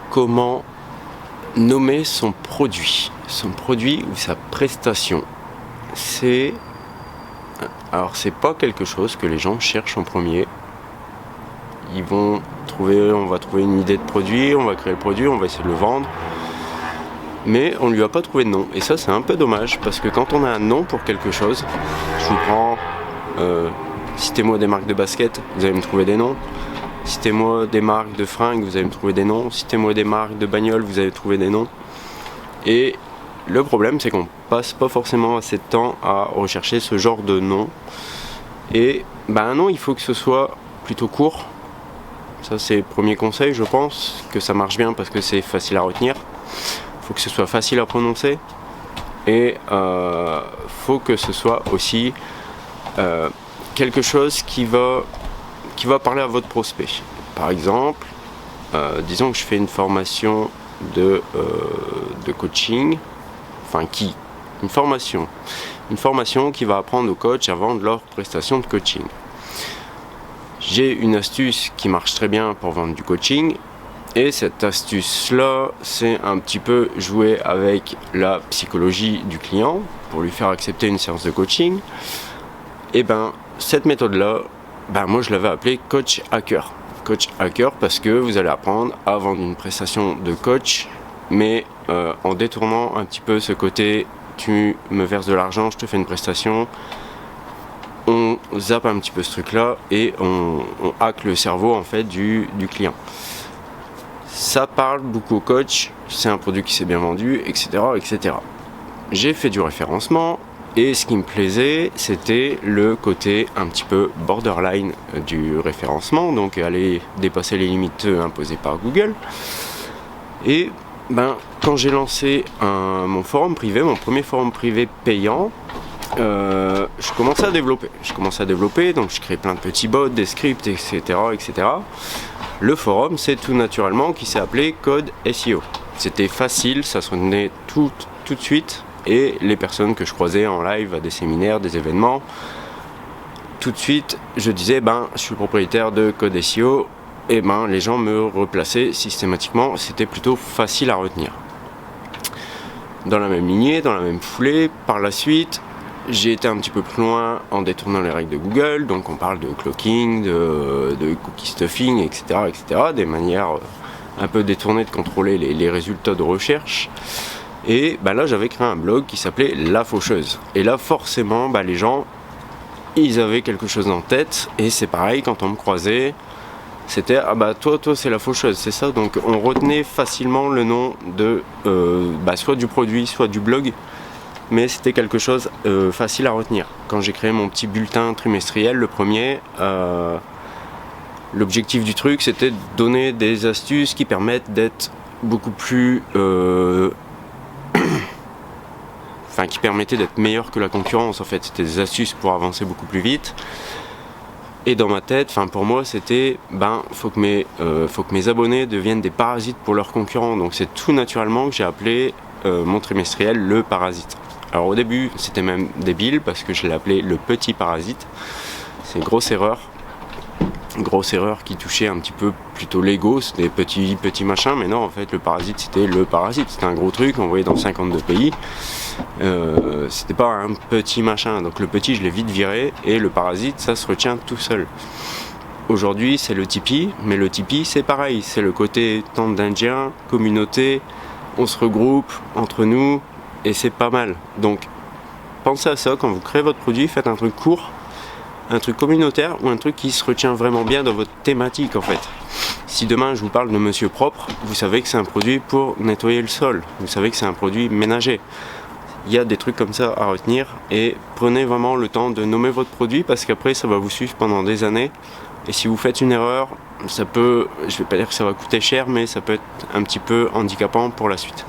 comment nommer son produit ou sa prestation. Alors c'est pas quelque chose que les gens cherchent en premier. On va trouver une idée de produit, on va créer le produit, on va essayer de le vendre. Mais on lui a pas trouvé de nom. Et ça c'est un peu dommage parce que quand on a un nom pour quelque chose, je vous prends, citez-moi des marques de basket, vous allez me trouver des noms. Citez-moi des marques de fringues, vous allez me trouver des noms. Citez-moi des marques de bagnoles, vous allez trouver des noms. Et le problème, c'est qu'on passe pas forcément assez de temps à rechercher ce genre de nom. Et un nom, il faut que ce soit plutôt court. Ça, c'est le premier conseil, je pense, que ça marche bien parce que c'est facile à retenir. Il faut que ce soit facile à prononcer. Et faut que ce soit aussi quelque chose qui va parler à votre prospect. Par exemple, disons que je fais une formation de coaching, une formation qui va apprendre aux coachs à vendre leur prestation de coaching. J'ai une astuce qui marche très bien pour vendre du coaching, et cette astuce-là, c'est un petit peu jouer avec la psychologie du client pour lui faire accepter une séance de coaching. Et cette méthode-là, moi je l'avais appelée coach hacker. Coach hacker parce que vous allez apprendre à vendre une prestation de coach, mais en détournant un petit peu ce côté tu me verses de l'argent, je te fais une prestation. On zappe un petit peu ce truc-là et on hack le cerveau en fait du client. Ça parle beaucoup au coach, c'est un produit qui s'est bien vendu, etc., etc. J'ai fait du référencement. Et ce qui me plaisait, c'était le côté un petit peu borderline du référencement, donc aller dépasser les limites imposées par Google. Et quand j'ai lancé mon premier forum privé payant, je commençais à développer. Donc je créais plein de petits bots, des scripts, etc., etc. Le forum, c'est tout naturellement qui s'est appelé Code SEO. C'était facile, ça se retenait tout de suite. Et les personnes que je croisais en live à des séminaires, des événements, tout de suite, je disais, je suis propriétaire de Code SEO, et les gens me replaçaient systématiquement, c'était plutôt facile à retenir. Dans la même lignée, dans la même foulée, par la suite, j'ai été un petit peu plus loin en détournant les règles de Google, donc on parle de cloaking, de cookie stuffing, etc., etc., des manières un peu détournées de contrôler les résultats de recherche. Et là j'avais créé un blog qui s'appelait La Faucheuse. Et là forcément les gens ils avaient quelque chose en tête. Et c'est pareil, quand on me croisait, c'était toi c'est La Faucheuse, c'est ça. Donc on retenait facilement le nom de soit du produit, soit du blog. Mais c'était quelque chose facile à retenir. Quand j'ai créé mon petit bulletin trimestriel, le premier, l'objectif du truc c'était de donner des astuces qui permettent d'être beaucoup plus qui permettait d'être meilleur que la concurrence en fait. C'était des astuces pour avancer beaucoup plus vite. Et dans ma tête, pour moi c'était faut que mes abonnés deviennent des parasites pour leurs concurrents. Donc c'est tout naturellement que j'ai appelé mon trimestriel le parasite. Alors au début c'était même débile parce que je l'ai appelé le petit parasite. C'est une grosse erreur qui touchait un petit peu plutôt l'ego, c'était petits machins, mais non en fait le parasite c'était un gros truc envoyé dans 52 pays. C'était pas un petit machin, donc le petit je l'ai vite viré et le parasite ça se retient tout seul. Aujourd'hui c'est le Tipeee, mais le Tipeee c'est pareil, c'est le côté tente d'Indiens, communauté, on se regroupe entre nous et c'est pas mal. Donc pensez à ça quand vous créez votre produit, faites un truc court, un truc communautaire ou un truc qui se retient vraiment bien dans votre thématique en fait. Si demain je vous parle de Monsieur Propre, vous savez que c'est un produit pour nettoyer le sol, vous savez que c'est un produit ménager. Il y a des trucs comme ça à retenir et prenez vraiment le temps de nommer votre produit parce qu'après ça va vous suivre pendant des années. Et si vous faites une erreur, je vais pas dire que ça va coûter cher, mais ça peut être un petit peu handicapant pour la suite.